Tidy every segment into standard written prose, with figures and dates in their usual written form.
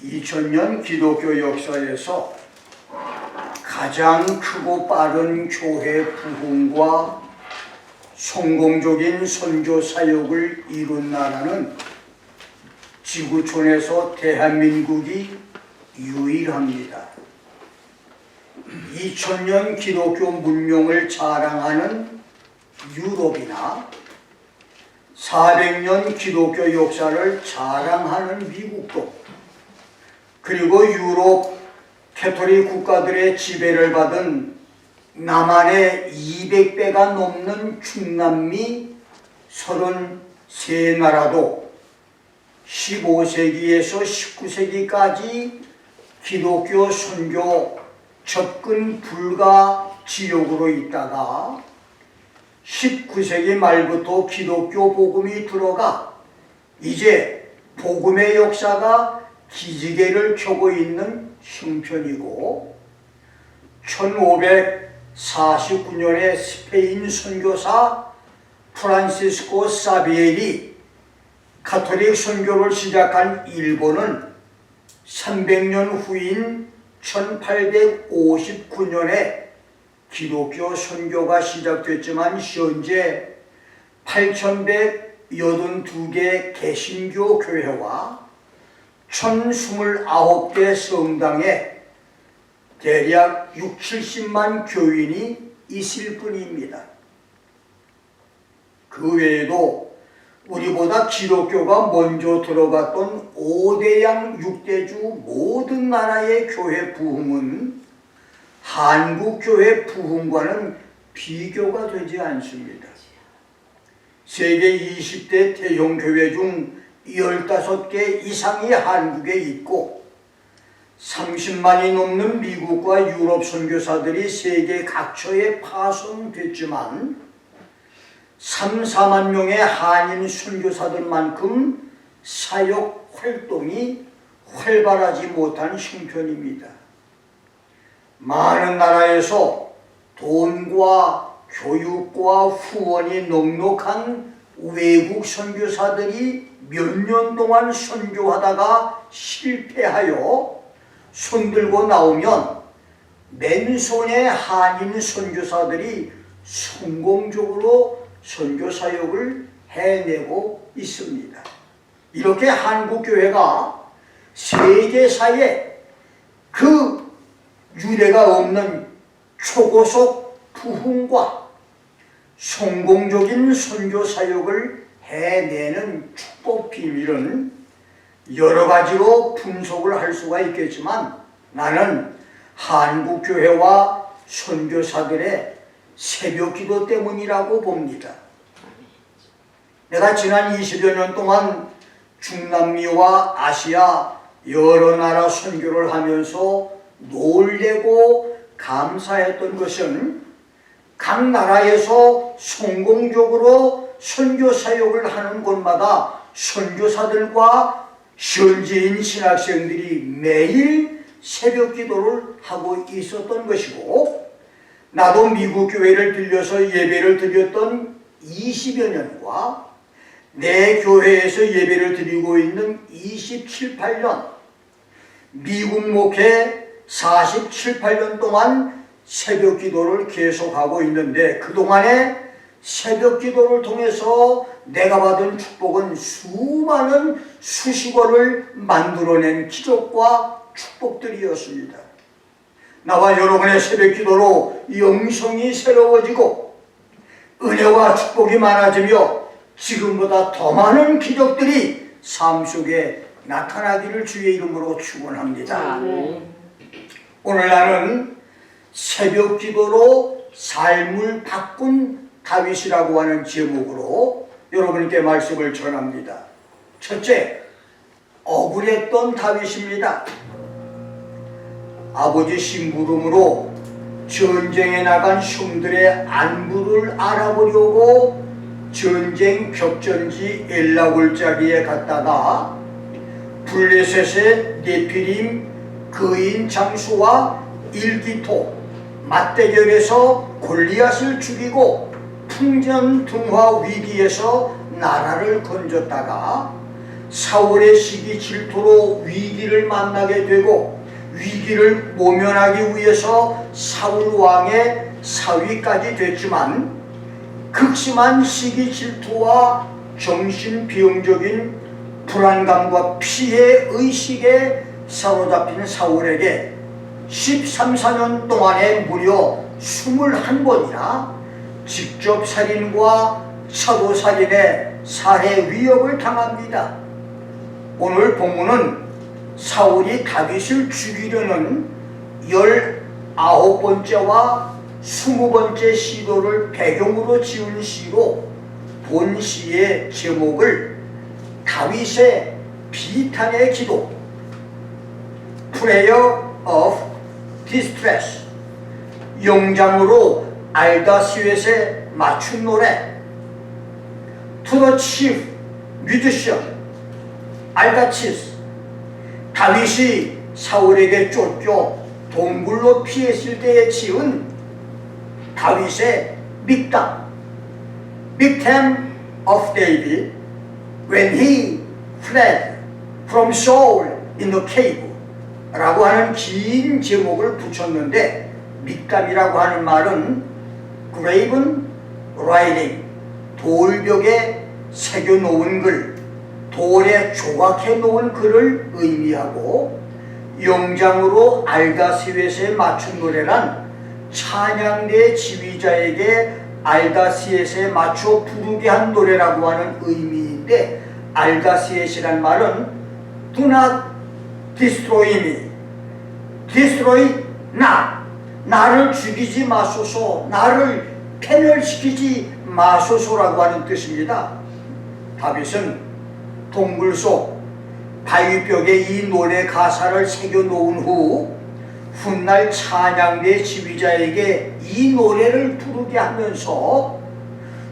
2000년 기독교 역사에서 가장 크고 빠른 교회 부흥과 성공적인 선교 사역을 이룬 나라는 지구촌에서 대한민국이 유일합니다. 2000년 기독교 문명을 자랑하는 유럽이나 400년 기독교 역사를 자랑하는 미국도, 그리고 유럽 캐토릭 국가들의 지배를 받은 남한의 200배가 넘는 중남미 33나라도 15세기에서 19세기까지 기독교 선교 접근 불가 지역으로 있다가 19세기 말부터 기독교 복음이 들어가 이제 복음의 역사가 기지개를 켜고 있는 형편이고, 1549년에 스페인 선교사 프란시스코 사비엘이 가톨릭 선교를 시작한 일본은 300년 후인 1859년에 기독교 선교가 시작됐지만 현재 8182개 개신교 교회와 1029개 성당에 대략 60~70만 교인이 있을 뿐입니다. 그 외에도 우리보다 기독교가 먼저 들어갔던 5대양 6대주 모든 나라의 교회 부흥은 한국 교회 부흥과는 비교가 되지 않습니다. 세계 20대 대형 교회 중 15개 이상이 한국에 있고, 30만이 넘는 미국과 유럽 선교사들이 세계 각처에 파송됐지만 3~4만 명의 한인 선교사들만큼 사역 활동이 활발하지 못한 형편입니다. 많은 나라에서 돈과 교육과 후원이 넉넉한 외국 선교사들이 몇 년 동안 선교하다가 실패하여 손들고 나오면 맨손의 한인 선교사들이 성공적으로 선교 사역을 해내고 있습니다. 이렇게 한국교회가 세계사에 그 유례가 없는 초고속 부흥과 성공적인 선교 사역을 해내는 축복 비밀은 여러 가지로 분석을 할 수가 있겠지만, 나는 한국교회와 선교사들의 새벽기도 때문이라고 봅니다. 내가 지난 20여 년 동안 중남미와 아시아 여러 나라 선교를 하면서 놀래고 감사했던 것은 각 나라에서 성공적으로 선교 사역을 하는 곳마다 선교사들과 현지인 신학생들이 매일 새벽 기도를 하고 있었던 것이고, 나도 미국 교회를 들려서 예배를 드렸던 20여 년과 내 교회에서 예배를 드리고 있는 27~28년, 미국 목회 47~48년 동안 새벽 기도를 계속하고 있는데, 그동안에 새벽 기도를 통해서 내가 받은 축복은 수많은 수식어를 만들어낸 기적과 축복들이었습니다. 나와 여러분의 새벽 기도로 영성이 새로워지고 은혜와 축복이 많아지며 지금보다 더 많은 기적들이 삶 속에 나타나기를 주의 이름으로 축원합니다. 오늘 나는 새벽 기도로 삶을 바꾼 다윗이라고 하는 제목으로 여러분께 말씀을 전합니다. 첫째, 억울했던 다윗입니다. 아버지 심부름으로 전쟁에 나간 형들의 안부를 알아보려고 전쟁 격전지 엘라골짜기에 갔다가 블레셋의 네피림 그인 장수와 일기토 맞대결에서 골리앗을 죽이고 풍전등화 위기에서 나라를 건졌다가 사울의 시기 질투로 위기를 만나게 되고 위기를 모면하기 위해서 사울 왕의 사위까지 됐지만 극심한 시기 질투와 정신병적인 불안감과 피해 의식에 사로잡힌 사울에게 13, 14년 동안에 무려 21번이나 직접 살인과 차도살인의 살해 위협을 당합니다. 오늘 본문은 사울이 다윗을 죽이려는 19번째와 20번째 시도를 배경으로 지은 시로 본 시의 제목을 다윗의 비탄의 기도 Prayer of Distress, 영장으로 알다스웻에 맞춘 노래 To the Chief Musician 알다치스, 다윗이 사울에게 쫓겨 동굴로 피했을 때에 지은 다윗의 믹담 Miktam of David when he fled from Saul in the cave 라고 하는 긴 제목을 붙였는데, 믹담이라고 하는 말은 graven writing, 돌벽에 새겨놓은 글, 돌에 조각해 놓은 글을 의미하고, 영장으로 알다스웻에 맞춘 노래란 찬양대 지휘자에게 알다스웻에 맞춰 부르게 한 노래라고 하는 의미인데, 알다스웻이란 말은 do not destroy me, destroy not, 나를 죽이지 마소서, 나를 패멸시키지 마소서라고 하는 뜻입니다. 다윗은 동굴 속 바위벽에 이 노래 가사를 새겨놓은 후 훗날 찬양대 지휘자에게 이 노래를 부르게 하면서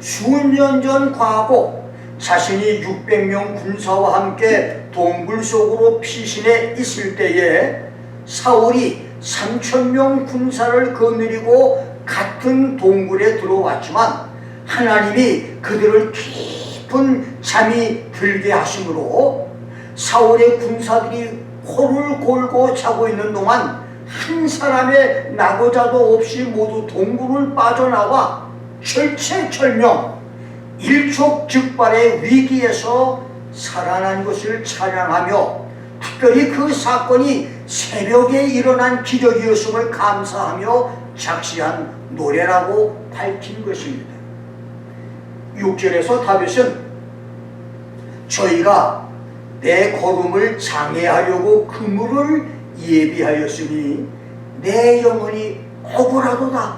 수년 전 과거 자신이 600명 군사와 함께 동굴 속으로 피신해 있을 때에 사울이 3000명 군사를 거느리고 같은 동굴에 들어왔지만 하나님이 그들을 깊은 잠이 들게 하심으로 사울의 군사들이 코를 골고 자고 있는 동안 한 사람의 나고자도 없이 모두 동굴을 빠져나와 철체철명 일촉즉발의 위기에서 살아난 것을 찬양하며, 특별히 그 사건이 새벽에 일어난 기적이었음을 감사하며 작시한 노래라고 밝힌 것입니다. 6절에서 다윗은 저희가 내 걸음을 장애하려고 그물을 예비하였으니 내 영혼이 억울하도다.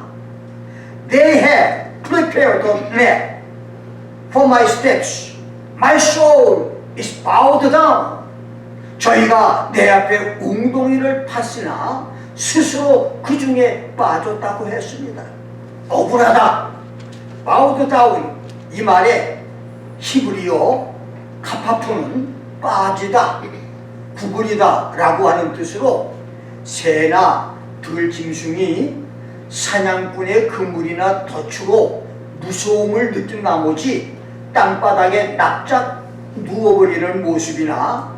They have prepared a net for my steps. My soul is bowed down. 저희가 내 앞에 웅덩이를 팠으나 스스로 그 중에 빠졌다고 했습니다. 억울하다. bowed down, 이 말에 히브리어 카파푸는 빠지다, 구부리다 라고 하는 뜻으로 새나 들짐승이 사냥꾼의 그물이나 덫으로 무서움을 느낀 나머지 땅바닥에 납작 누워버리는 모습이나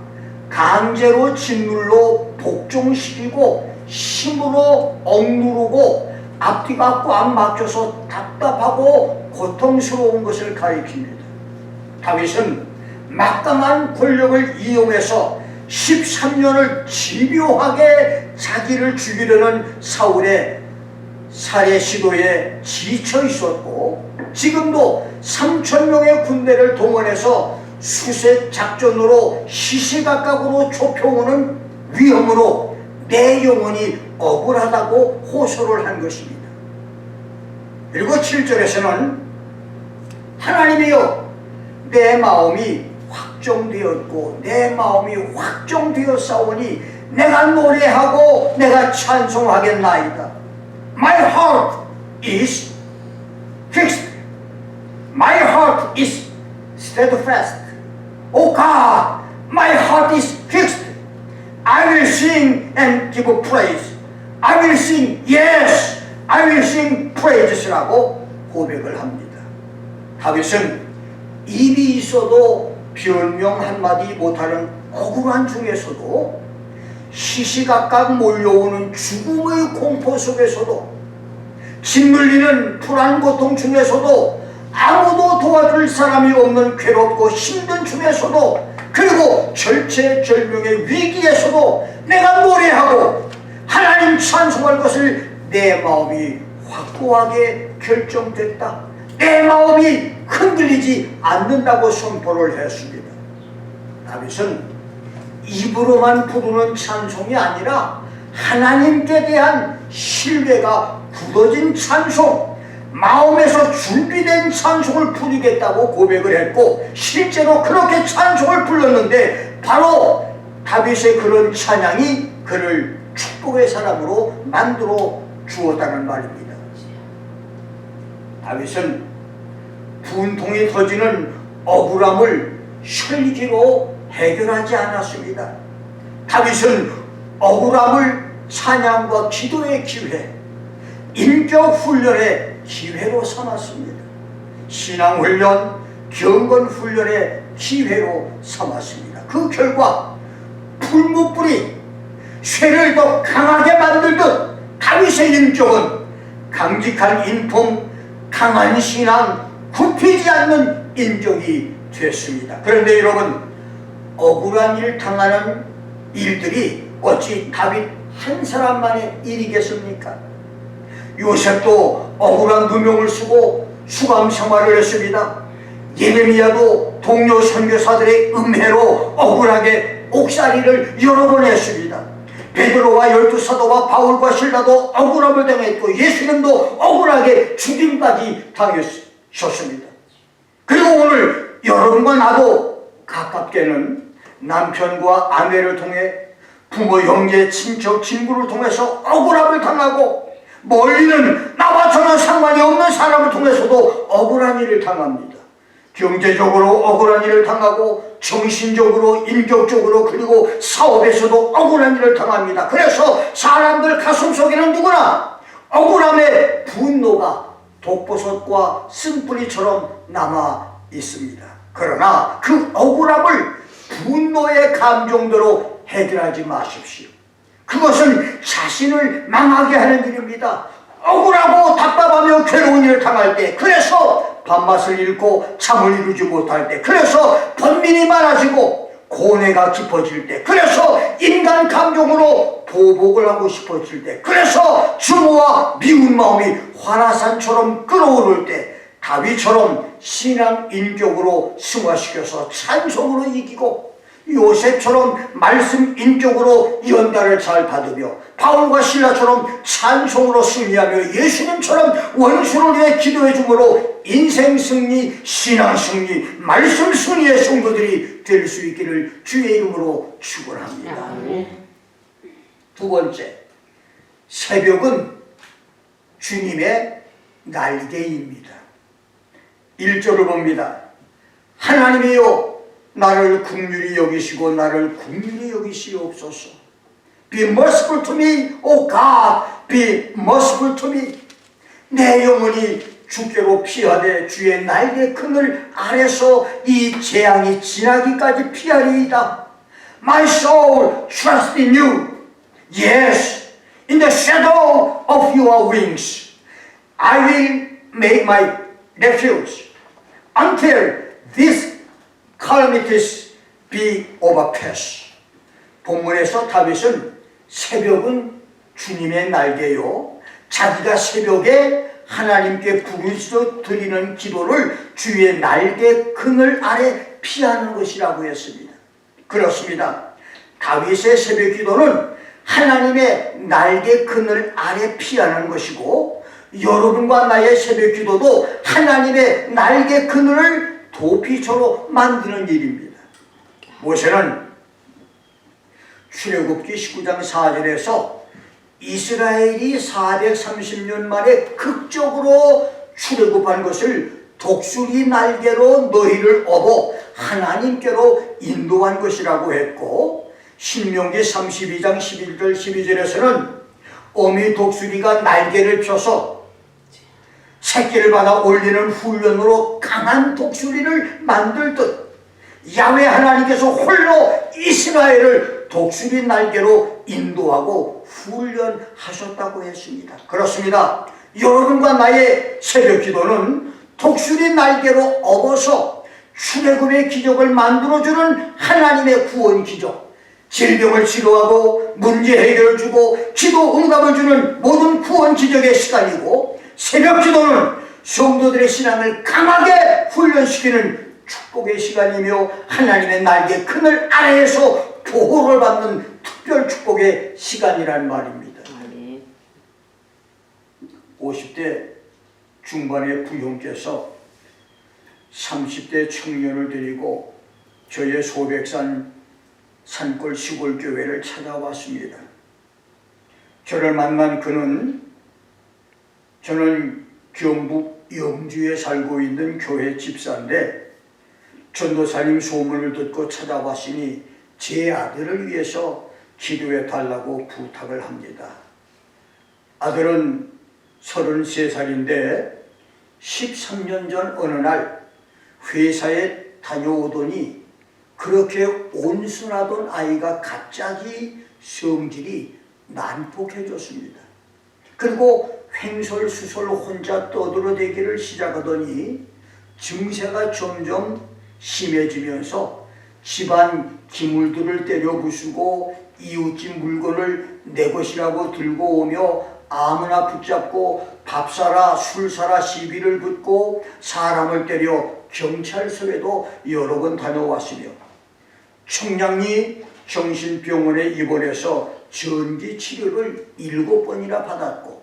강제로 짓눌러 복종시키고 힘으로 억누르고 앞뒤가 꽉 막혀서 답답하고 고통스러운 것을 가리킵니다. 다윗은 막강한 권력을 이용해서 13년을 집요하게 자기를 죽이려는 사울의 살해 시도에 지쳐 있었고, 지금도 3000명의 군대를 동원해서 수색 작전으로 시시각각으로 좁혀오는 위험으로 내 영혼이 억울하다고 호소를 한 것입니다. 그리고 7절에서는 하나님이여, 내 마음이 확정되었고 내 마음이 확정되었사오니 내가 노래하고 내가 찬송하겠나이다. My heart is fixed. My heart is steadfast. Oh God, my heart is fixed. I will sing and give praise. I will sing, yes, I will sing praises라고 고백을 합니다. 다윗은 입이 있어도 변명 한마디 못하는 억울한 중에서도 시시각각 몰려오는 죽음의 공포 속에서도 짓눌리는 불안 고통 중에서도 아무도 도와줄 사람이 없는 괴롭고 힘든 중에서도 그리고 절체절명의 위기에서도 내가 노래하고 하나님 찬송할 것을 내 마음이 확고하게 결정됐다. 내 마음이 흔들리지 않는다고 선포를 했습니다. 다윗은 입으로만 부르는 찬송이 아니라 하나님께 대한 신뢰가 굳어진 찬송, 마음에서 준비된 찬송을 부르겠다고 고백을 했고 실제로 그렇게 찬송을 불렀는데 바로 다윗의 그런 찬양이 그를 축복의 사람으로 만들어 주었다는 말입니다. 다윗은 분통이 터지는 억울함을 혈기로 해결하지 않았습니다. 다윗은 억울함을 찬양과 기도의 기회, 인격 훈련의 기회로 삼았습니다. 신앙훈련, 경건훈련의 기회로 삼았습니다. 그 결과 풀무불이 쇠를 더 강하게 만들듯 다윗의 인격은 강직한 인품, 강한 신앙, 굽히지 않는 인격이 됐습니다. 그런데 여러분, 억울한 일 당하는 일들이 어찌 다윗 한 사람만의 일이겠습니까? 요셉도 억울한 누명을 쓰고 수감 생활을 했습니다. 예레미야도 동료 선교사들의 음해로 억울하게 옥살이를 여러 번 했습니다. 베드로와 12사도와 바울과 실라도 억울함을 당했고 예수님도 억울하게 죽임까지 당하셨습니다. 그리고 오늘 여러분과 나도 가깝게는 남편과 아내를 통해 부모, 형제, 친척, 친구를 통해서 억울함을 당하고 멀리는 나와 전혀 상관이 없는 사람을 통해서도 억울한 일을 당합니다. 경제적으로 억울한 일을 당하고 정신적으로, 인격적으로, 그리고 사업에서도 억울한 일을 당합니다. 그래서 사람들 가슴속에는 누구나 억울함의 분노가 독버섯과 쓴뿌리처럼 남아 있습니다. 그러나 그 억울함을 분노의 감정대로 해결하지 마십시오. 그것은 자신을 망하게 하는 일입니다. 억울하고 답답하며 괴로운 일을 당할 때, 그래서 밥맛을 잃고 잠을 이루지 못할 때, 그래서 번민이 많아지고 고뇌가 깊어질 때, 그래서 인간 감정으로 보복을 하고 싶어질 때, 그래서 증오와 미운 마음이 화나산처럼 끓어오를 때 다윗처럼 신앙 인격으로 승화시켜서 찬송으로 이기고 요셉처럼 말씀 인격으로 연단을 잘 받으며 바울과 실라처럼 찬송으로 승리하며 예수님처럼 원수를 위해 기도해 주므로 인생 승리, 신앙 승리, 말씀 승리의 성도들이 될 수 있기를 주의 이름으로 축원합니다. 두 번째, 새벽은 주님의 날개입니다. 1절을 봅니다. 하나님이여 나를 긍휼히 여기시고 나를 긍휼히 여기시옵소서. Be merciful to me, O God, be merciful to me. 내 영혼이 주께로 피하되 주의 날개 그늘 아래서 이 재앙이 지나기까지 피하리이다. My soul trusts in you. Yes, in the shadow of your wings I will make my refuge until this calamities be overpassed. 본문에서 다윗은 새벽은 주님의 날개요, 자기가 새벽에 하나님께 부르짖어 드리는 기도를 주의 날개 그늘 아래 피하는 것이라고 했습니다. 그렇습니다. 다윗의 새벽 기도는 하나님의 날개 그늘 아래 피하는 것이고, 여러분과 나의 새벽 기도도 하나님의 날개 그늘을 도피처로 만드는 일입니다. 모세는 출애굽기 19장 4절에서 이스라엘이 430년 만에 극적으로 출애굽한 것을 독수리 날개로 너희를 업어 하나님께로 인도한 것이라고 했고, 신명기 32장 11절 12절에서는 어미 독수리가 날개를 펴서 새끼를 받아 올리는 훈련으로 강한 독수리를 만들듯 야훼 하나님께서 홀로 이스라엘을 독수리 날개로 인도하고 훈련하셨다고 했습니다. 그렇습니다. 여러분과 나의 새벽 기도는 독수리 날개로 업어서 출애굽의 기적을 만들어주는 하나님의 구원 기적, 질병을 치료하고 문제 해결을 주고 기도 응답을 주는 모든 구원 기적의 시간이고, 새벽 기도는 성도들의 신앙을 강하게 훈련시키는 축복의 시간이며 하나님의 날개 그늘 아래에서 보호를 받는 특별 축복의 시간이란 말입니다. 50대 중반의 부형께서 30대 청년을 데리고 저의 소백산 산골 시골 교회를 찾아왔습니다. 저를 만난 그는, 저는 경북 영주에 살고 있는 교회 집사인데 전도사님 소문을 듣고 찾아왔으니 제 아들을 위해서 기도해 달라고 부탁을 합니다. 아들은 33살인데 13년 전 어느 날 회사에 다녀오더니 그렇게 온순하던 아이가 갑자기 성질이 난폭해졌습니다. 그리고 횡설수설 혼자 떠들어대기를 시작하더니 증세가 점점 심해지면서 집안 기물들을 때려 부수고 이웃집 물건을 내 것이라고 들고 오며 아무나 붙잡고 밥 사라 술 사라 시비를 붙고 사람을 때려 경찰서에도 여러 번 다녀왔으며 청량리 정신병원에 입원해서 전기 치료를 7번이나 받았고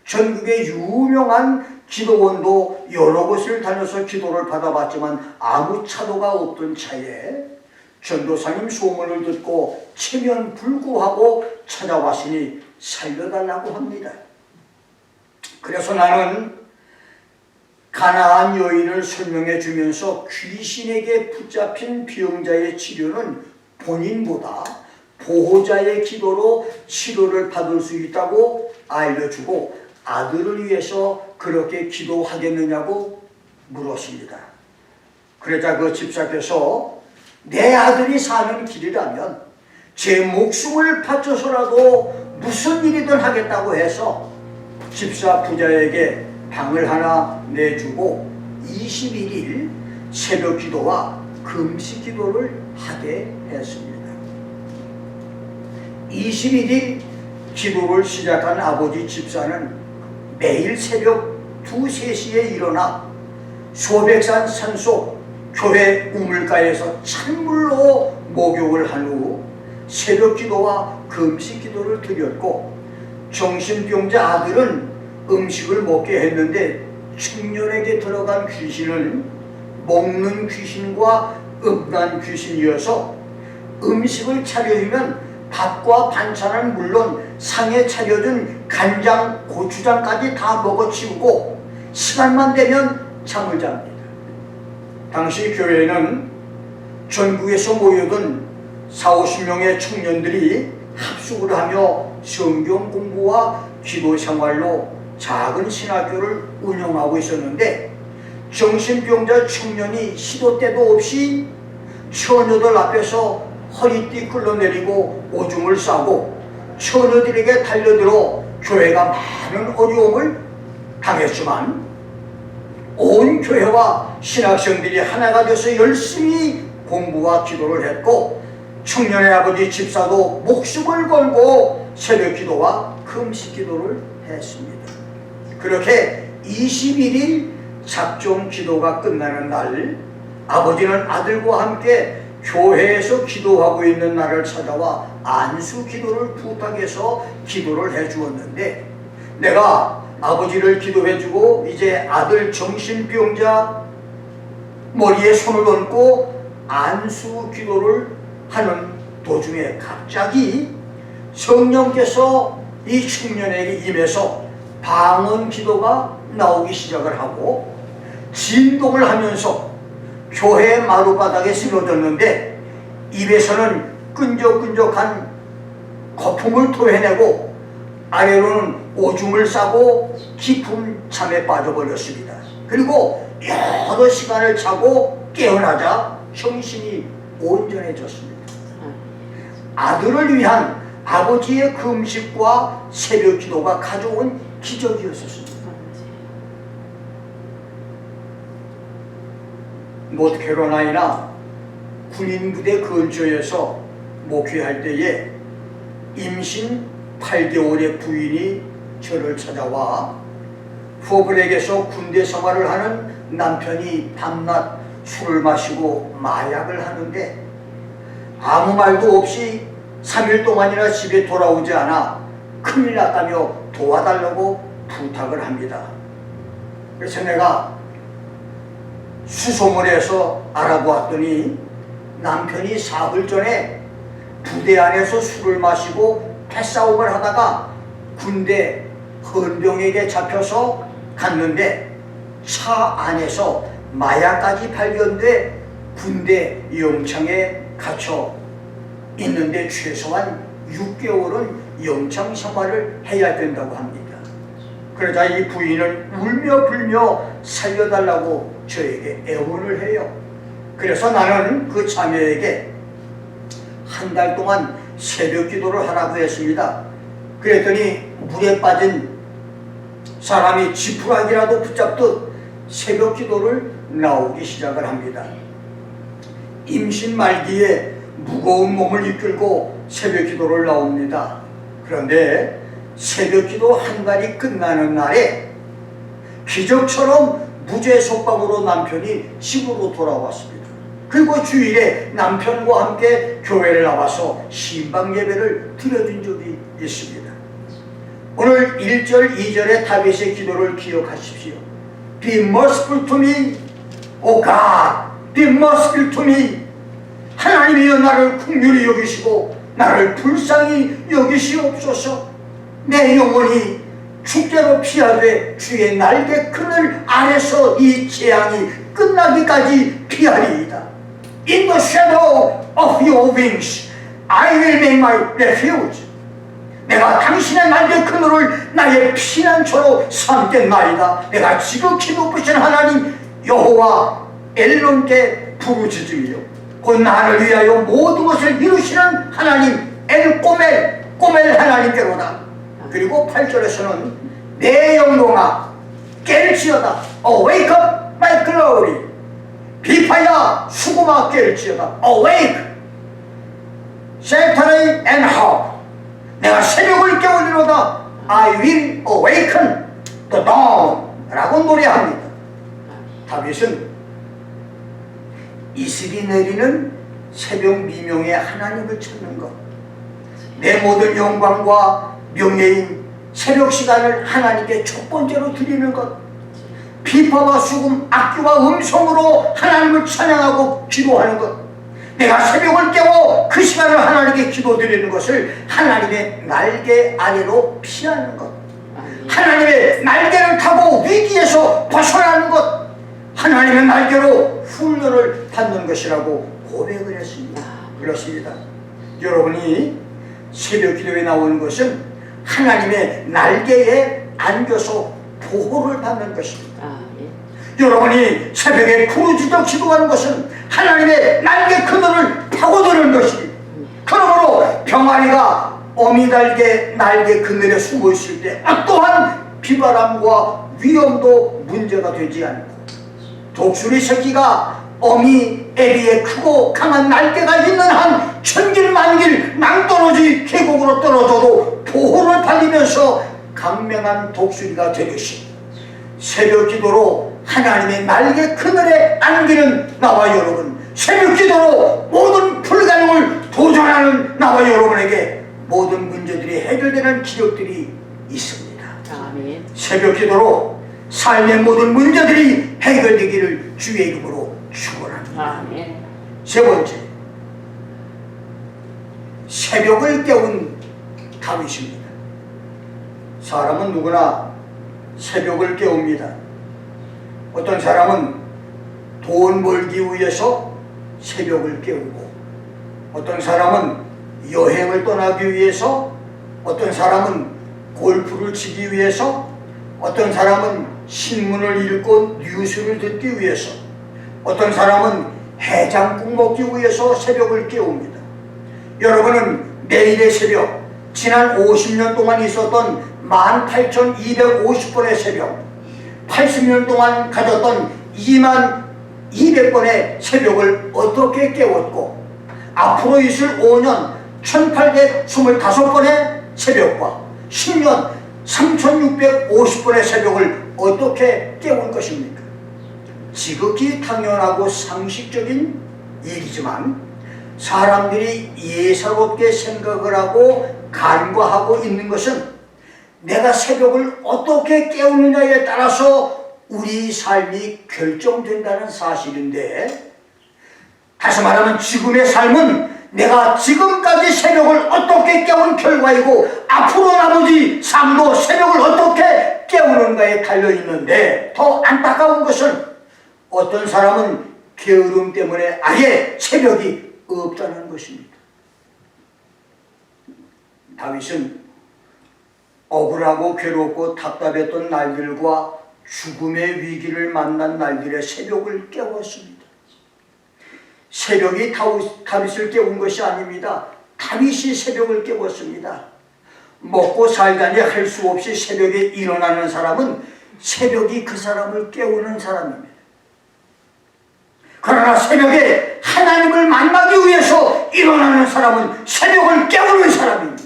전국의 유명한 기도원도 여러 곳을 다녀서 기도를 받아봤지만 아무 차도가 없던 차에 전도사님 소문을 듣고 체면불구하고 찾아왔으니 살려달라고 합니다. 그래서 나는 가나안 여인을 설명해 주면서 귀신에게 붙잡힌 병자의 치료는 본인보다 보호자의 기도로 치료를 받을 수 있다고 알려주고 아들을 위해서 그렇게 기도하겠느냐고 물었습니다. 그러자 그 집사께서 내 아들이 사는 길이라면 제 목숨을 바쳐서라도 무슨 일이든 하겠다고 해서 집사 부자에게 방을 하나 내주고 21일 새벽 기도와 금식 기도를 하게 했습니다. 21일 기도를 시작한 아버지 집사는 매일 새벽 2, 3시에 일어나 소백산 산속 교회 우물가에서 찬물로 목욕을 한 후 새벽 기도와 금식 기도를 드렸고 정신병자 아들은 음식을 먹게 했는데 청년에게 들어간 귀신은 먹는 귀신과 음란 귀신이어서 음식을 차려주면 밥과 반찬은 물론 상에 차려준 간장, 고추장까지 다 먹어치우고 시간만 되면 잠을 잡니다. 당시 교회는 전국에서 모여든 40~50명의 청년들이 합숙을 하며 성경 공부와 기도 생활로 작은 신학교를 운영하고 있었는데 정신병자 청년이 시도 때도 없이 처녀들 앞에서 허리띠 끌어내리고 오줌을 싸고 처녀들에게 달려들어 교회가 많은 어려움을 당했지만 온 교회와 신학생들이 하나가 되어서 열심히 공부와 기도를 했고 청년의 아버지 집사도 목숨을 걸고 새벽 기도와 금식 기도를 했습니다. 그렇게 21일 작정 기도가 끝나는 날 아버지는 아들과 함께 교회에서 기도하고 있는 나를 찾아와 안수 기도를 부탁해서 기도를 해주었는데 내가 아버지를 기도해주고 이제 아들 정신병자 머리에 손을 얹고 안수 기도를 하는 도중에 갑자기 성령께서 이 청년에게 임해서 방언 기도가 나오기 시작을 하고 진동을 하면서 교회 마룻바닥에 쓰러졌는데 입에서는 끈적끈적한 거품을 토해내고 아래로는 오줌을 싸고 깊은 잠에 빠져버렸습니다. 그리고 여러 시간을 자고 깨어나자 정신이 온전해졌습니다. 아들을 위한 아버지의 금식과 새벽 기도가 가져온 기적이었었습니다. 노스캐롤라이나 군인부대 근처에서 목회할 때에 임신 8개월의 부인이 저를 찾아와 포블렉에서 군대 생활을 하는 남편이 밤낮 술을 마시고 마약을 하는데 아무 말도 없이 3일 동안이나 집에 돌아오지 않아 큰일 났다며 도와달라고 부탁을 합니다. 그래서 내가 수소문해서 알아보았더니 남편이 사흘 전에 부대 안에서 술을 마시고 패싸움을 하다가 군대 헌병에게 잡혀서 갔는데 차 안에서 마약까지 발견돼 군대 영창에 갇혀 있는데 최소한 6개월은 영창 생활을 해야 된다고 합니다. 그러자 이 부인은 울며 불며 살려달라고 저에게 애원을 해요. 그래서 나는 그 자매에게 한 달 동안 새벽 기도를 하라고 했습니다. 그랬더니 물에 빠진 사람이 지푸라기라도 붙잡듯 새벽 기도를 나오기 시작을 합니다. 임신 말기에 무거운 몸을 이끌고 새벽 기도를 나옵니다. 그런데 새벽 기도 한 달이 끝나는 날에 기적처럼 무죄 속박으로 남편이 집으로 돌아왔습니다. 그리고 주일에 남편과 함께 교회를 나와서 신방 예배를 드려준 적이 있습니다. 오늘 1절 2절의 다윗의 기도를 기억하십시오. Be merciful to me, O God, be merciful to me. 하나님이여 나를 긍휼히 여기시고 나를 불쌍히 여기시옵소서. 내 영혼이 축제로 피하되 주의 날개 그늘 아래서 이 재앙이 끝나기까지 피하리이다. In the shadow of your wings I will make my refuge. 내가 당신의 날개 그늘을 나의 피난처로 삼겠나이다. 내가 지극히 높으신 하나님 여호와 엘론께 부르짖으며 곧 나를 위하여 모든 것을 이루시는 하나님 엘꼬멜 하나님께로다. 그리고 8절에서는 내 영광아 깰지어다. Awake up my glory. 비파야 수고마 깰지어다. Awake Sanctuary and hope. 내가 새벽을 깨우리로다. I will awaken the dawn 라고 노래합니다. 다윗은 이슬이 내리는 새벽 미명에 하나님을 찾는 것, 내 모든 영광과 명예인 새벽 시간을 하나님께 첫 번째로 드리는 것, 비파와 수금, 악기와 음성으로 하나님을 찬양하고 기도하는 것, 내가 새벽을 깨워 그 시간을 하나님께 기도드리는 것을 하나님의 날개 아래로 피하는 것, 하나님의 날개를 타고 위기에서 벗어나는 것, 하나님의 날개로 훈련을 받는 것이라고 고백을 했습니다. 그렇습니다. 여러분이 새벽 기도에 나오는 것은 하나님의 날개에 안겨서 보호를 받는 것입니다. 여러분이 새벽에 부르짖어 기도하는 것은 하나님의 날개 그늘을 파고드는 것입니다. 그러므로 병아리가 어미달개 날개 그늘에 숨어 있을 때 어떠한 비바람과 위험도 문제가 되지 않고, 독수리 새끼가 어미 애비의 크고 강한 날개가 있는 한 천길만길 낭떠러지 계곡으로 떨어져도 보호를 받으면서 강명한 독수리가 되듯이 새벽 기도로 하나님의 날개 그늘에 안기는 나와 여러분, 새벽 기도로 모든 불가능을 도전하는 나와 여러분에게 모든 문제들이 해결되는 기적들이 있습니다. 아멘. 새벽 기도로 삶의 모든 문제들이 해결되기를 주의 이름으로 축원합니다. 아멘. 세 번째, 새벽을 깨운 다윗입니다. 사람은 누구나 새벽을 깨웁니다. 어떤 사람은 돈 벌기 위해서 새벽을 깨우고, 어떤 사람은 여행을 떠나기 위해서, 어떤 사람은 골프를 치기 위해서, 어떤 사람은 신문을 읽고 뉴스를 듣기 위해서, 어떤 사람은 해장국 먹기 위해서 새벽을 깨웁니다. 여러분은 매일의 새벽, 지난 50년 동안 있었던 18,250번의 새벽, 80년 동안 가졌던 22,200번의 새벽을 어떻게 깨웠고, 앞으로 있을 5년 1,825번의 새벽과 10년 3,650번의 새벽을 어떻게 깨운 것입니까? 지극히 당연하고 상식적인 일이지만 사람들이 예사롭게 생각을 하고 간과하고 있는 것은 내가 새벽을 어떻게 깨우느냐에 따라서 우리 삶이 결정된다는 사실인데, 다시 말하면 지금의 삶은 내가 지금까지 새벽을 어떻게 깨운 결과이고 앞으로 나머지 삶도 새벽을 어떻게 깨우는가에 달려있는데, 더 안타까운 것은 어떤 사람은 게으름 때문에 아예 새벽이 없다는 것입니다. 다윗은 억울하고 괴롭고 답답했던 날들과 죽음의 위기를 만난 날들의 새벽을 깨웠습니다. 새벽이 다윗을 깨운 것이 아닙니다. 다윗이 새벽을 깨웠습니다. 먹고 살자니 할 수 없이 새벽에 일어나는 사람은 새벽이 그 사람을 깨우는 사람입니다. 그러나 새벽에 하나님을 만나기 위해서 일어나는 사람은 새벽을 깨우는 사람입니다.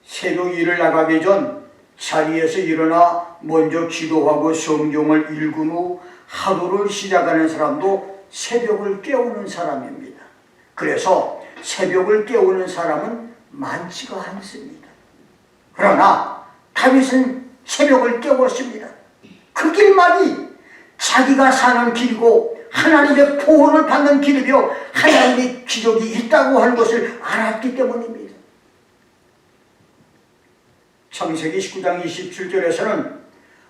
새벽 일을 나가기 전 자리에서 일어나 먼저 기도하고 성경을 읽은 후 하루를 시작하는 사람도 새벽을 깨우는 사람입니다. 그래서 새벽을 깨우는 사람은 많지가 않습니다. 그러나 다윗은 새벽을 깨웠습니다. 그 길만이 자기가 사는 길이고 하나님의 보호를 받는 길이며 하나님의 기적이 있다고 하는 것을 알았기 때문입니다. 창세기 19장 27절에서는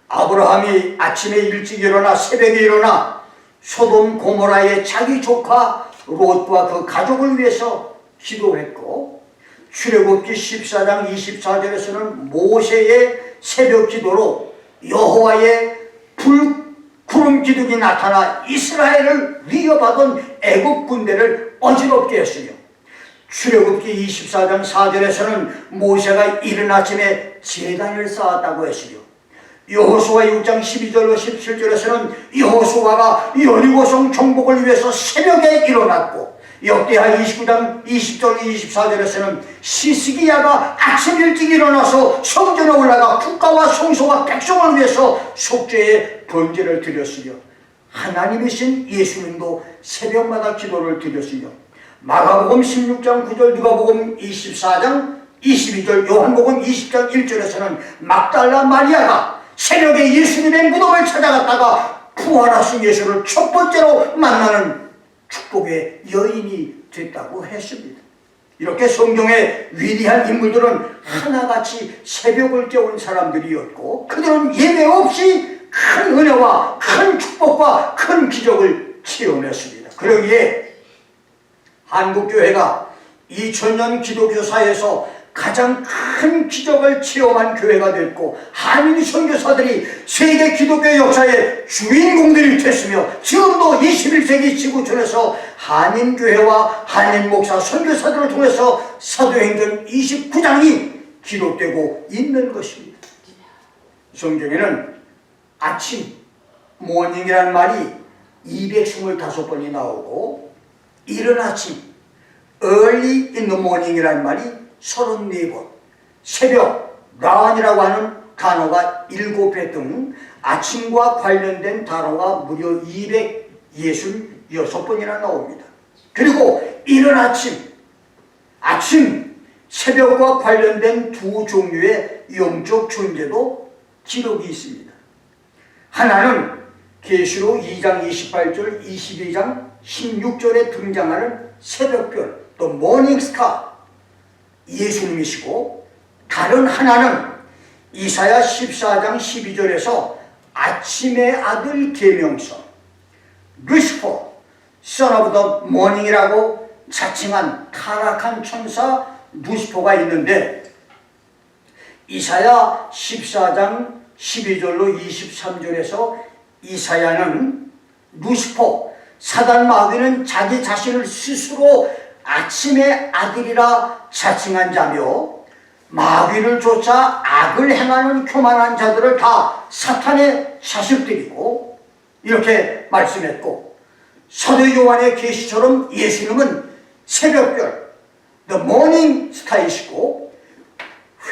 아브라함이 아침에 일찍 일어나 새벽에 일어나 소돔 고모라의 자기 조카 롯과 그 가족을 위해서 기도했고, 출애굽기 14장 24절에서는 모세의 새벽 기도로 여호와의 구름 기둥이 나타나 이스라엘을 위협하던 애국 군대를 어지럽게 했으며, 출애굽기 24장 4절에서는 모세가 이른 아침에 제단을 쌓았다고 했으며, 여호수아 6장 12절로 17절에서는 여호수아가 여리고성 정복을 위해서 새벽에 일어났고, 역대하 29장 20절 24절에서는 시스기야가 아침 일찍 일어나서 성전에 올라가 국가와 성소와 백성을 위해서 속죄의 번제를 드렸으며, 하나님이신 예수님도 새벽마다 기도를 드렸으며, 마가복음 16장 9절, 누가복음 24장 22절, 요한복음 20장 1절에서는 막달라 마리아가 새벽에 예수님의 무덤을 찾아갔다가 부활하신 예수를 첫 번째로 만나는 축복의 여인이 됐다고 했습니다. 이렇게 성경의 위대한 인물들은 하나같이 새벽을 깨운 사람들이었고, 그들은 예외 없이 큰 은혜와 큰 축복과 큰 기적을 체험했습니다. 그러기에 한국교회가 2000년 기독교사에서 가장 큰 기적을 체험한 교회가 됐고, 한인 선교사들이 세계 기독교 역사의 주인공들이 됐으며, 지금도 21세기 지구촌에서 한인교회와 한인 목사 선교사들을 통해서 사도행전 29장이 기록되고 있는 것입니다. 성경에는 아침, 모닝이라는 말이 225번이 나오고, 이른 아침, early in the morning이라는 말이 34번, 새벽, dawn이라고 하는 단어가 7배 등 아침과 관련된 단어가 무려 266번이나 나옵니다. 그리고 이른 아침, 새벽과 관련된 두 종류의 영적 존재도 기록이 있습니다. 하나는 계시록 2장 28절, 22장 16절에 등장하는 새벽별, 또 모닝스타, 예수님이시고, 다른 하나는 이사야 14장 12절에서 아침의 아들 계명성, 루시퍼, Son of the Morning이라고 자칭한 타락한 천사 루시퍼가 있는데, 이사야 14장 12절로 23절에서 이사야는 루시퍼, 사단 마귀는 자기 자신을 스스로 아침의 아들이라 자칭한 자며 마귀를 쫓아 악을 행하는 교만한 자들을 다 사탄의 자식들이고 이렇게 말씀했고, 사도 요한의 계시처럼 예수님은 새벽별 The Morning Star이시고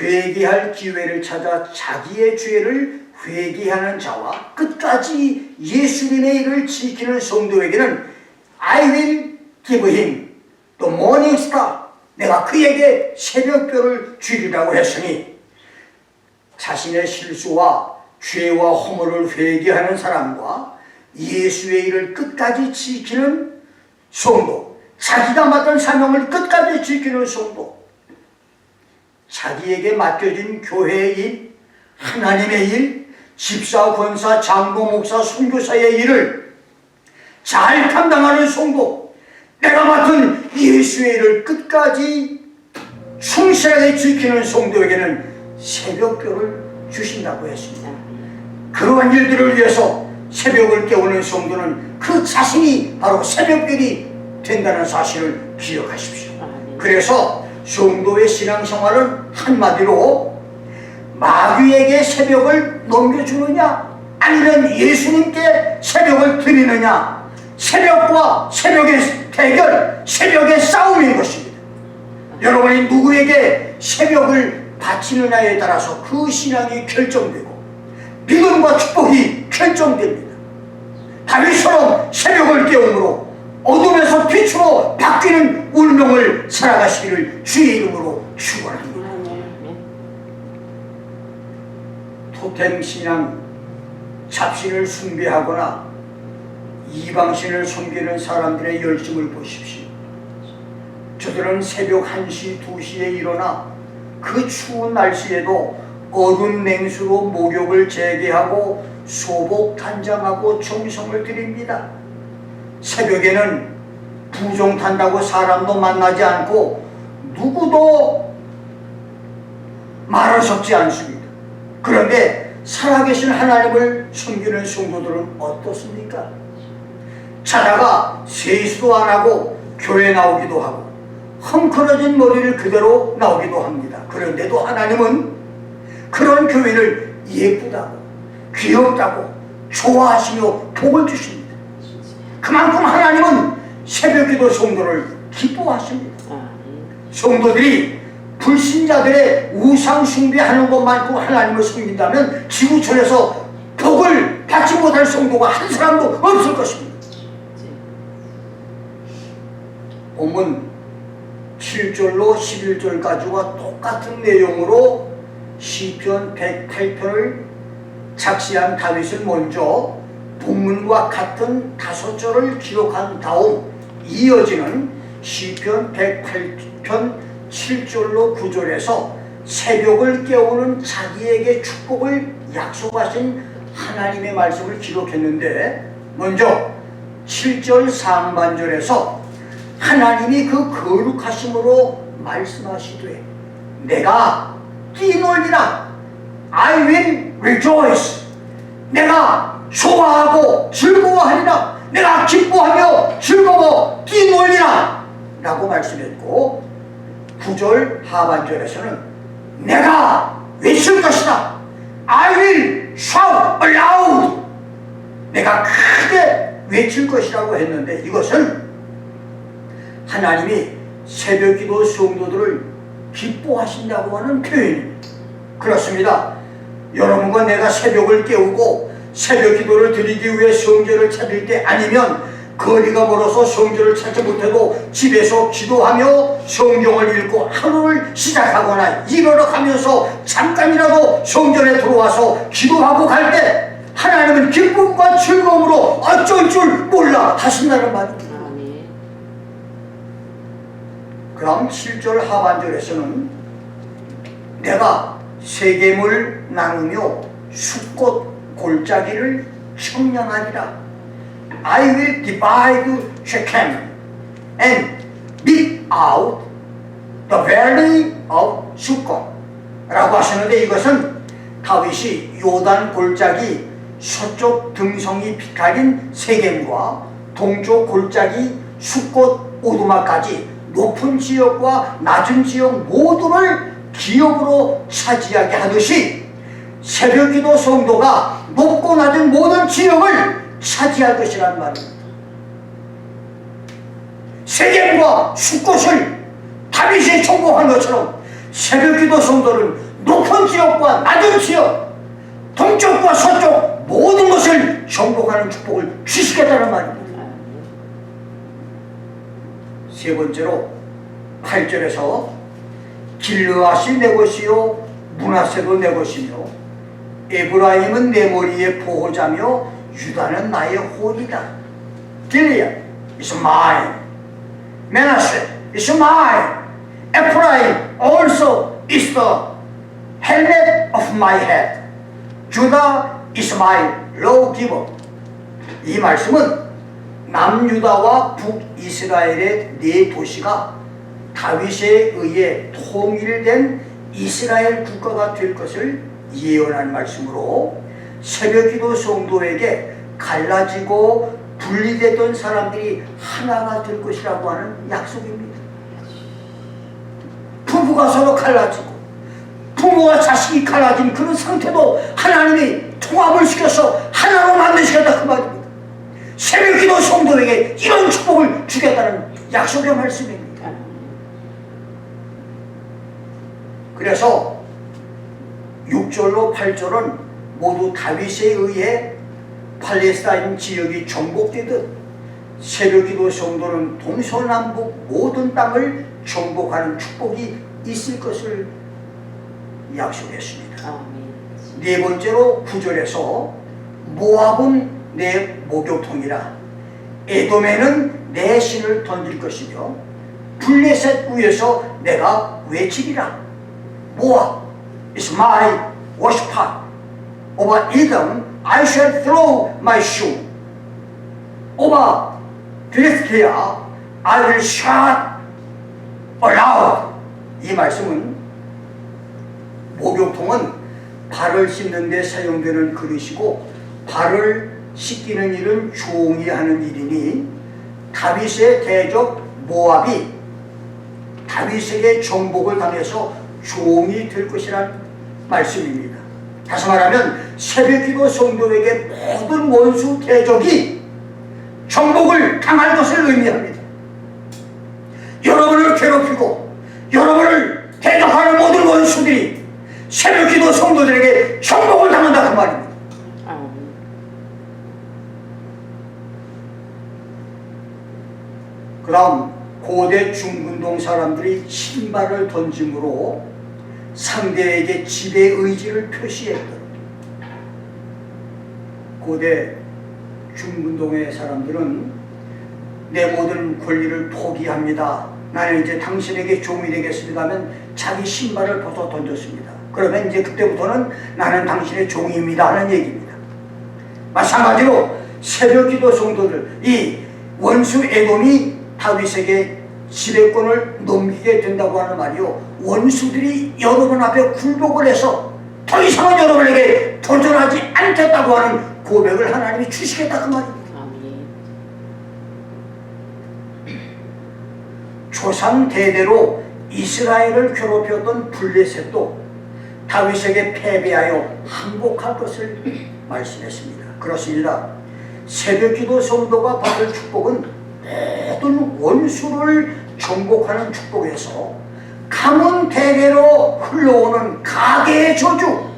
회개할 기회를 찾아 자기의 죄를 회개하는 자와 끝까지 예수님의 일을 지키는 성도에게는 I will give him the morning star, 내가 그에게 새벽별을 주리라고 했으니, 자신의 실수와 죄와 허물을 회개하는 사람과 예수의 일을 끝까지 지키는 성도, 자기가 맡은 사명을 끝까지 지키는 성도, 자기에게 맡겨진 교회의 일, 하나님의 일, 집사, 권사, 장로, 목사, 선교사의 일을 잘 감당하는 성도, 내가 맡은 예수의 일을 끝까지 충실하게 지키는 성도에게는 새벽별을 주신다고 했습니다. 그러한 일들을 위해서 새벽을 깨우는 성도는 그 자신이 바로 새벽별이 된다는 사실을 기억하십시오. 그래서 성도의 신앙생활은 한마디로 마귀에게 새벽을 넘겨주느냐 아니면 예수님께 새벽을 드리느냐, 새벽과 새벽의 대결, 새벽의 싸움인 것입니다. 여러분이 누구에게 새벽을 바치느냐에 따라서 그 신앙이 결정되고 믿음과 축복이 결정됩니다. 다윗처럼 새벽을 깨움으로 어둠에서 빛으로 바뀌는 운명을 살아가시기를 주의 이름으로 축원합니다. 토템 신앙, 잡신을 숭배하거나 이방신을 섬기는 사람들의 열심을 보십시오. 저들은 새벽 1시, 2시에 일어나 그 추운 날씨에도 얼음 냉수로 목욕을 재개하고 소복 단장하고 정성을 드립니다. 새벽에는 부종 탄다고 사람도 만나지 않고 누구도 말을 섞지 않습니다. 그런데 살아계신 하나님을 섬기는 성도들은 어떻습니까? 자다가 세수도 안 하고 교회 나오기도 하고 헝클어진 머리를 그대로 나오기도 합니다. 그런데도 하나님은 그런 교회를 예쁘다고 귀엽다고 좋아하시며 복을 주십니다. 그만큼 하나님은 새벽기도 성도를 기뻐하십니다. 성도들이 불신자들의 우상 숭배하는 것만큼 하나님을 섬긴다면 지구촌에서 복을 받지 못할 성도가 한 사람도 없을 것입니다. 본문 7절로 11절까지와 똑같은 내용으로 시편 108편을 작시한 다윗은 먼저 본문과 같은 5절을 기록한 다음 이어지는 시편 108편 7절로 9절에서 새벽을 깨우는 자기에게 축복을 약속하신 하나님의 말씀을 기록했는데, 먼저 7절 상반절에서 하나님이 그 거룩하심으로 말씀하시되 내가 뛰놀리라, I will rejoice, 내가 좋아하고 즐거워하리라, 내가 기뻐하며 즐거워 뛰놀리라 라고 말씀했고, 9절 하반절에서는 내가 외칠 것이다, I will shout aloud, 내가 크게 외칠 것이라고 했는데, 이것은 하나님이 새벽기도 성도들을 기뻐하신다고 하는 표현입니다. 그렇습니다. 여러분과 내가 새벽을 깨우고 새벽기도를 드리기 위해 성전을 찾을 때, 아니면 거리가 멀어서 성전을 찾지 못해도 집에서 기도하며 성경을 읽고 하루를 시작하거나 일하러 가면서 잠깐이라도 성전에 들어와서 기도하고 갈 때 하나님은 기쁨과 즐거움으로 어쩔 줄 몰라 하신다는 말입니다. 그럼 7절 하반절에서는 내가 세겜을 나누며 숫꽃 골짜기를 청량하리라, I will divide Shechem and beat out the valley of Sukkot 라고 하시는데, 이것은 다윗이 요단 골짜기 서쪽 등성이 빛깔인 세겜과 동쪽 골짜기 숫꽃 오두막까지 높은 지역과 낮은 지역 모두를 기업으로 차지하게 하듯이 새벽기도 성도가 높고 낮은 모든 지역을 차지할 것이라는 말입니다. 세겜과 숫꽃을 다윗이 정복한 것처럼 새벽기도 성도는 높은 지역과 낮은 지역, 동쪽과 서쪽 모든 것을 정복하는 축복을 주시겠다는 말입니다. 세 번째로 8절에서 길르앗이 내 것이요 므낫세도 내 것이며 에브라임은 내 머리의 보호자며 유다는 나의 혼이다. 길르앗 is mine, Manasseh is mine, Ephraim also is the helmet of my head, Judah is my lawgiver. 이 말씀은 남유다와 북이스라엘의 네 도시가 다윗에 의해 통일된 이스라엘 국가가 될 것을 예언한 말씀으로 새벽기도 성도에게 갈라지고 분리됐던 사람들이 하나가 될 것이라고 하는 약속입니다. 부부가 서로 갈라지고 부모와 자식이 갈라진 그런 상태도 하나님이 통합을 시켜서 하나로 만드시겠다 그 말입니다. 새벽기도 성도에게 이런 축복을 주겠다는 약속의 말씀입니다. 그래서 6절로 8절은 모두 다윗에 의해 팔레스타인 지역이 정복되듯 새벽기도 성도는 동서남북 모든 땅을 정복하는 축복이 있을 것을 약속했습니다. 네 번째로 9절에서 모압은 내 목욕통이라 에돔에는 내 신을 던질 것이며 블레셋 위에서 내가 외치리라. 모압 is my worship. Over Edom I shall throw my shoe. Over Philistia I will shout aloud. 이 말씀은 목욕통은 발을 씻는 데 사용되는 그릇이고 발을 씻기는 일은 종이 하는 일이니 다윗의 대적 모압이 다윗에게 정복을 당해서 종이 될 것이란 말씀입니다. 다시 말하면 새벽기도 성도에게 모든 원수 대적이 정복을 당할 것을 의미합니다. 여러분을 괴롭히고 여러분을 대적하는 모든 원수들이 새벽기도 성도들에게 정복을 당한다 그 말입니다. 그 다음 고대 중근동 사람들이 신발을 던짐으로 상대에게 지배 의지를 표시했던 고대 중근동의 사람들은 내 모든 권리를 포기합니다. 나는 이제 당신에게 종이 되겠습니다 하면 자기 신발을 벗어 던졌습니다. 그러면 이제 그때부터는 나는 당신의 종입니다 하는 얘기입니다. 마찬가지로 새벽기도 성도들, 이 원수 에돔이 다윗에게 지배권을 넘기게 된다고 하는 말이요, 원수들이 여러분 앞에 굴복을 해서 더 이상은 여러분에게 도전하지 않겠다고 하는 고백을 하나님이 주시겠다 그 말입니다. 조상 대대로 이스라엘을 괴롭혔던 블레셋도 다윗에게 패배하여 항복할 것을 말씀했습니다. 그렇습니다. 새벽기도 성도가 받을 축복은 모든 원수를 정복하는 축복에서 가문 대대로 흘러오는 가계의 저주,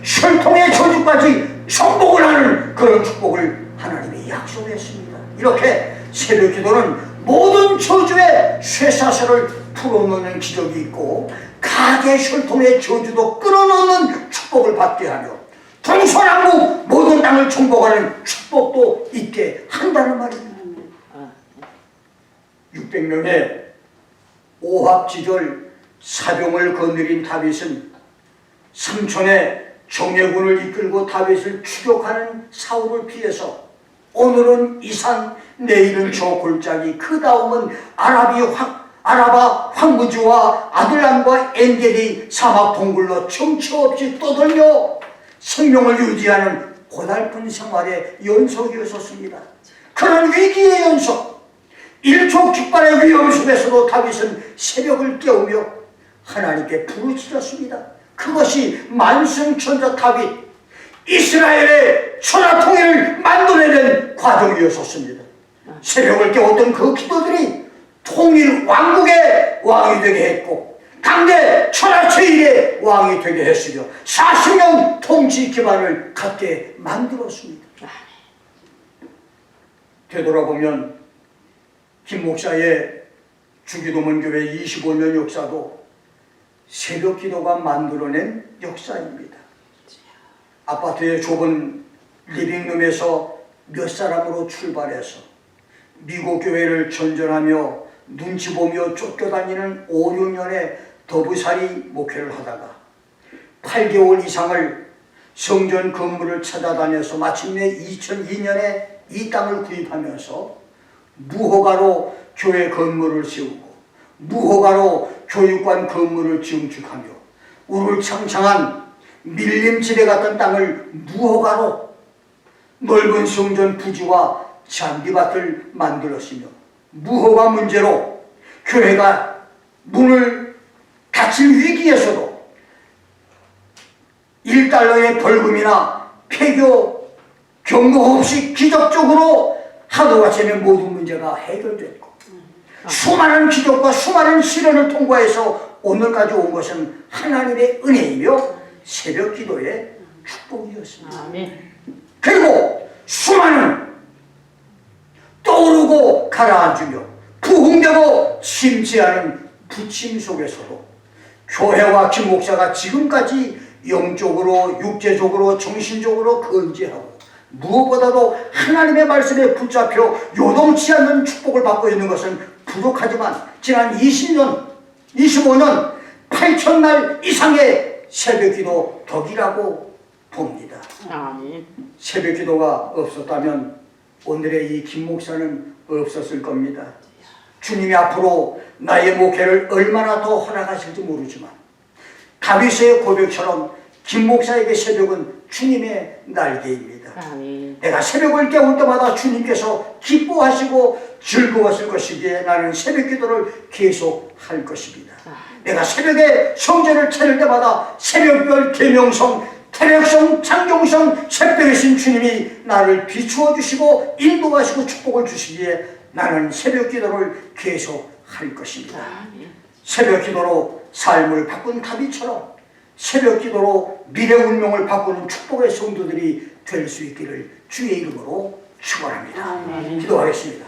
혈통의 저주까지 정복을 하는 그런 축복을 하나님이 약속했습니다. 이렇게 새벽기도는 모든 저주의 쇠사슬을 풀어놓는 기적이 있고 가계 혈통의 저주도 끊어놓는 축복을 받게 하며 동서남북 모든 땅을 정복하는 축복도 있게 한다는 말입니다. 600명의 오합지졸 사병을 거느린 다윗은 삼촌의 정예군을 이끌고 다윗을 추격하는 사울을 피해서 오늘은 이 산, 내일은 저 골짜기, 그 다음은 아라바 황무지와 아둘람과 엔게디 사막 동굴로 정처 없이 떠돌며 생명을 유지하는 고달픈 생활의 연속이었습니다. 그런 위기의 연속, 일촉즉발의 위험 속에서도 다윗은 새벽을 깨우며 하나님께 부르짖었습니다. 그것이 만승천자 다윗, 이스라엘의 천하통일을 만들어낸 과정이었습니다. 새벽을 깨웠던 그 기도들이 통일 왕국의 왕이 되게 했고 당대 천하제일의 왕이 되게 했으며 40년 통치 기반을 갖게 만들었습니다. 되돌아보면 김 목사의 주기도문 교회 25년 역사도 새벽 기도가 만들어낸 역사입니다. 아파트의 좁은 리빙룸에서 몇 사람으로 출발해서 미국 교회를 전전하며 눈치 보며 쫓겨다니는 5, 6년의 더부살이 목회를 하다가 8개월 이상을 성전 건물을 찾아다녀서 마침내 2002년에 이 땅을 구입하면서 무허가로 교회 건물을 세우고 무허가로 교육관 건물을 증축하며 우물창창한 밀림지대 같은 땅을 무허가로 넓은 성전 부지와 잔디밭을 만들었으며 무허가 문제로 교회가 문을 닫힐 위기에서도 1달러의 벌금이나 폐교 경고 없이 기적적으로 하루가 지면 모든 문제가 해결됐고 수많은 기적과 수많은 시련을 통과해서 오늘까지 온 것은 하나님의 은혜이며 새벽 기도의 축복이었습니다. 아멘. 그리고 수많은 떠오르고 가라앉으며 부흥되고 침체하는 부침 속에서도 교회와 김 목사가 지금까지 영적으로 육체적으로 정신적으로 건재하고 무엇보다도 하나님의 말씀에 붙잡혀 요동치 않는 축복을 받고 있는 것은 부족하지만 지난 20년, 25년 8,000날 이상의 새벽기도 덕이라고 봅니다. 아멘. 새벽기도가 없었다면 오늘의 이 김 목사는 없었을 겁니다. 주님이 앞으로 나의 목회를 얼마나 더 허락하실지 모르지만 다윗의 고백처럼 김 목사에게 새벽은 주님의 날개입니다. 아멘. 내가 새벽을 깨울 때마다 주님께서 기뻐하시고 즐거웠을 것이기에 나는 새벽 기도를 계속 할 것입니다. 내가 새벽에 성전을 찾을 때마다 새벽별 계명성, 태력성, 창종성, 새벽의 신 주님이 나를 비추어 주시고 인도하시고 축복을 주시기에 나는 새벽 기도를 계속 할 것입니다. 새벽 기도로 삶을 바꾼 다윗처럼 새벽 기도로 미래 운명을 바꾸는 축복의 성도들이 될 수 있기를 주의 이름으로 축원합니다. 기도하겠습니다.